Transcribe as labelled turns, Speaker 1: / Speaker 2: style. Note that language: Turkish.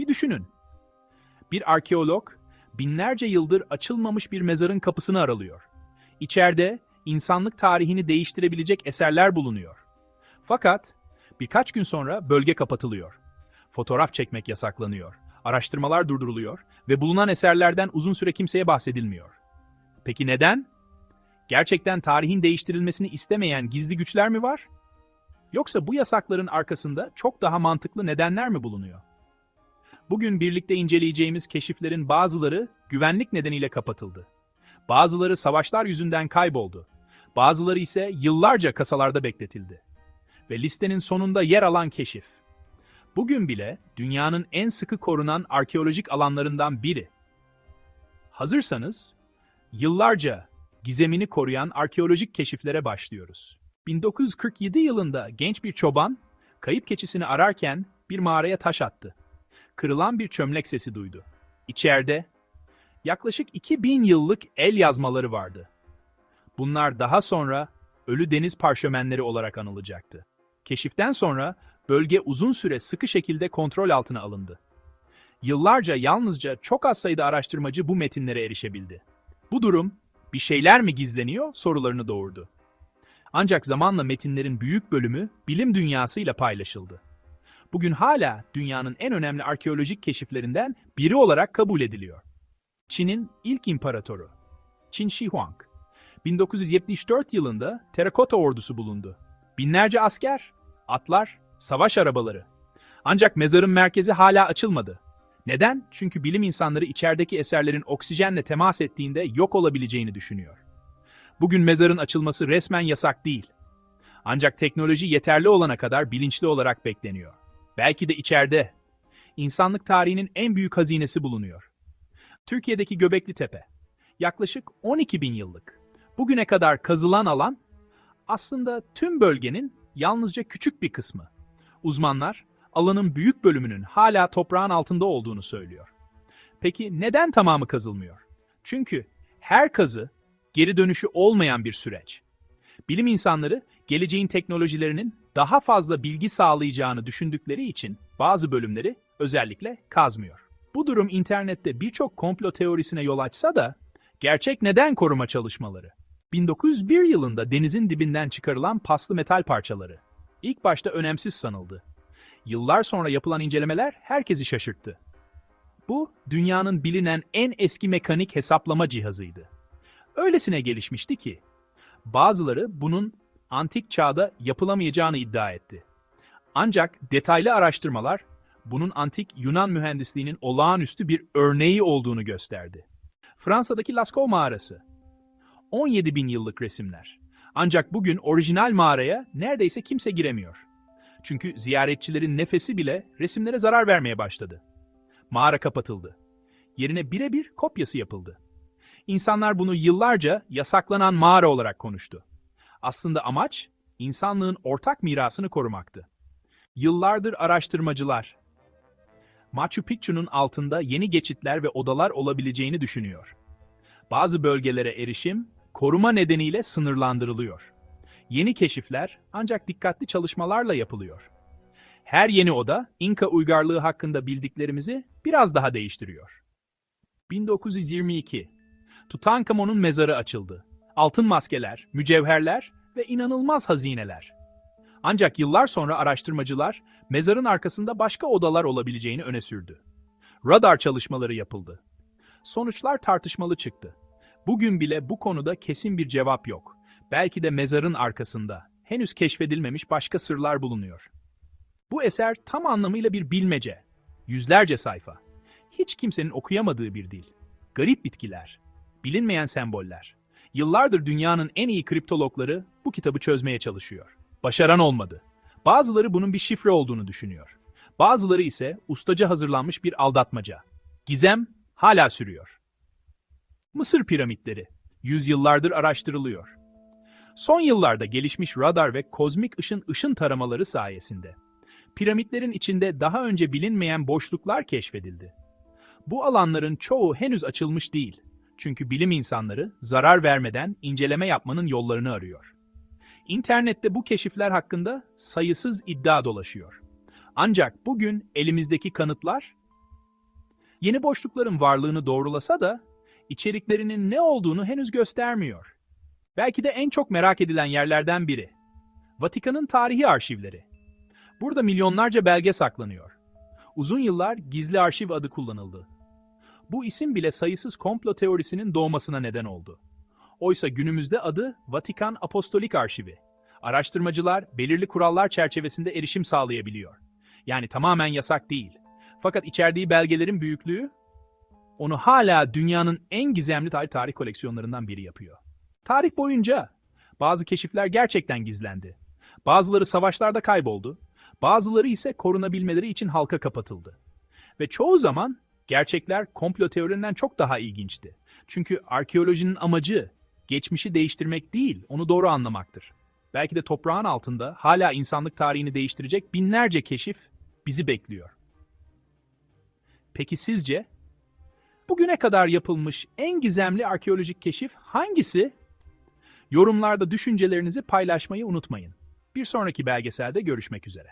Speaker 1: düşünün. Bir arkeolog, binlerce yıldır açılmamış bir mezarın kapısını aralıyor. İçeride insanlık tarihini değiştirebilecek eserler bulunuyor. Fakat birkaç gün sonra bölge kapatılıyor. Fotoğraf çekmek yasaklanıyor. Araştırmalar durduruluyor ve bulunan eserlerden uzun süre kimseye bahsedilmiyor. Peki neden? Gerçekten tarihin değiştirilmesini istemeyen gizli güçler mi var? Yoksa bu yasakların arkasında çok daha mantıklı nedenler mi bulunuyor? Bugün birlikte inceleyeceğimiz keşiflerin bazıları güvenlik nedeniyle kapatıldı. Bazıları savaşlar yüzünden kayboldu. Bazıları ise yıllarca kasalarda bekletildi. Ve listenin sonunda yer alan keşif. Bugün bile dünyanın en sıkı korunan arkeolojik alanlarından biri. Hazırsanız, yıllarca gizemini koruyan arkeolojik keşiflere başlıyoruz. 1947 yılında genç bir çoban, kayıp keçisini ararken bir mağaraya taş attı. Kırılan bir çömlek sesi duydu. İçeride yaklaşık 2000 yıllık el yazmaları vardı. Bunlar daha sonra ölü deniz parşömenleri olarak anılacaktı. Keşiften sonra bölge uzun süre sıkı şekilde kontrol altına alındı. Yıllarca yalnızca çok az sayıda araştırmacı bu metinlere erişebildi. Bu durum, bir şeyler mi gizleniyor sorularını doğurdu. Ancak zamanla metinlerin büyük bölümü bilim dünyasıyla paylaşıldı. Bugün hala dünyanın en önemli arkeolojik keşiflerinden biri olarak kabul ediliyor. Çin'in ilk imparatoru, Qin Shi Huang, 1974 yılında Terakota ordusu bulundu. Binlerce asker, atlar, savaş arabaları. Ancak mezarın merkezi hala açılmadı. Neden? Çünkü bilim insanları içerideki eserlerin oksijenle temas ettiğinde yok olabileceğini düşünüyor. Bugün mezarın açılması resmen yasak değil. Ancak teknoloji yeterli olana kadar bilinçli olarak bekleniyor. Belki de içeride insanlık tarihinin en büyük hazinesi bulunuyor. Türkiye'deki Göbekli Tepe, yaklaşık 12 bin yıllık. Bugüne kadar kazılan alan, aslında tüm bölgenin yalnızca küçük bir kısmı. Uzmanlar, alanın büyük bölümünün hala toprağın altında olduğunu söylüyor. Peki neden tamamı kazılmıyor? Çünkü her kazı geri dönüşü olmayan bir süreç. Bilim insanları geleceğin teknolojilerinin daha fazla bilgi sağlayacağını düşündükleri için bazı bölümleri özellikle kazmıyor. Bu durum internette birçok komplo teorisine yol açsa da gerçek neden koruma çalışmaları? 1901 yılında denizin dibinden çıkarılan paslı metal parçaları. İlk başta önemsiz sanıldı. Yıllar sonra yapılan incelemeler herkesi şaşırttı. Bu, dünyanın bilinen en eski mekanik hesaplama cihazıydı. Öylesine gelişmişti ki, bazıları bunun antik çağda yapılamayacağını iddia etti. Ancak detaylı araştırmalar, bunun antik Yunan mühendisliğinin olağanüstü bir örneği olduğunu gösterdi. Fransa'daki Lascaux mağarası. 17 bin yıllık resimler. Ancak bugün orijinal mağaraya neredeyse kimse giremiyor. Çünkü ziyaretçilerin nefesi bile resimlere zarar vermeye başladı. Mağara kapatıldı. Yerine birebir kopyası yapıldı. İnsanlar bunu yıllarca yasaklanan mağara olarak konuştu. Aslında amaç, insanlığın ortak mirasını korumaktı. Yıllardır araştırmacılar, Machu Picchu'nun altında yeni geçitler ve odalar olabileceğini düşünüyor. Bazı bölgelere erişim, koruma nedeniyle sınırlandırılıyor. Yeni keşifler ancak dikkatli çalışmalarla yapılıyor. Her yeni oda, İnka uygarlığı hakkında bildiklerimizi biraz daha değiştiriyor. 1922, Tutankamon'un mezarı açıldı. Altın maskeler, mücevherler ve inanılmaz hazineler. Ancak yıllar sonra araştırmacılar, mezarın arkasında başka odalar olabileceğini öne sürdü. Radar çalışmaları yapıldı. Sonuçlar tartışmalı çıktı. Bugün bile bu konuda kesin bir cevap yok. Belki de mezarın arkasında henüz keşfedilmemiş başka sırlar bulunuyor. Bu eser tam anlamıyla bir bilmece. Yüzlerce sayfa. Hiç kimsenin okuyamadığı bir dil. Garip bitkiler. Bilinmeyen semboller. Yıllardır dünyanın en iyi kriptologları bu kitabı çözmeye çalışıyor. Başaran olmadı. Bazıları bunun bir şifre olduğunu düşünüyor. Bazıları ise ustaca hazırlanmış bir aldatmaca. Gizem hala sürüyor. Mısır piramitleri. Yüzyıllardır araştırılıyor. Son yıllarda gelişmiş radar ve kozmik ışın taramaları sayesinde piramitlerin içinde daha önce bilinmeyen boşluklar keşfedildi. Bu alanların çoğu henüz açılmış değil. Çünkü bilim insanları zarar vermeden inceleme yapmanın yollarını arıyor. İnternette bu keşifler hakkında sayısız iddia dolaşıyor. Ancak bugün elimizdeki kanıtlar Yeni boşlukların varlığını doğrulasa da içeriklerinin ne olduğunu henüz göstermiyor. Belki de en çok merak edilen yerlerden biri. Vatikan'ın tarihi arşivleri. Burada milyonlarca belge saklanıyor. Uzun yıllar gizli arşiv adı kullanıldı. Bu isim bile sayısız komplo teorisinin doğmasına neden oldu. Oysa günümüzde adı Vatikan Apostolik Arşivi. Araştırmacılar belirli kurallar çerçevesinde erişim sağlayabiliyor. Yani tamamen yasak değil. Fakat içerdiği belgelerin büyüklüğü onu hala dünyanın en gizemli tarih koleksiyonlarından biri yapıyor. Tarih boyunca bazı keşifler gerçekten gizlendi. Bazıları savaşlarda kayboldu, bazıları ise korunabilmeleri için halka kapatıldı. Ve çoğu zaman gerçekler komplo teorilerinden çok daha ilginçti. Çünkü arkeolojinin amacı geçmişi değiştirmek değil, onu doğru anlamaktır. Belki de toprağın altında hala insanlık tarihini değiştirecek binlerce keşif bizi bekliyor. Peki sizce? Bugüne kadar yapılmış en gizemli arkeolojik keşif hangisi? Yorumlarda düşüncelerinizi paylaşmayı unutmayın. Bir sonraki belgeselde görüşmek üzere.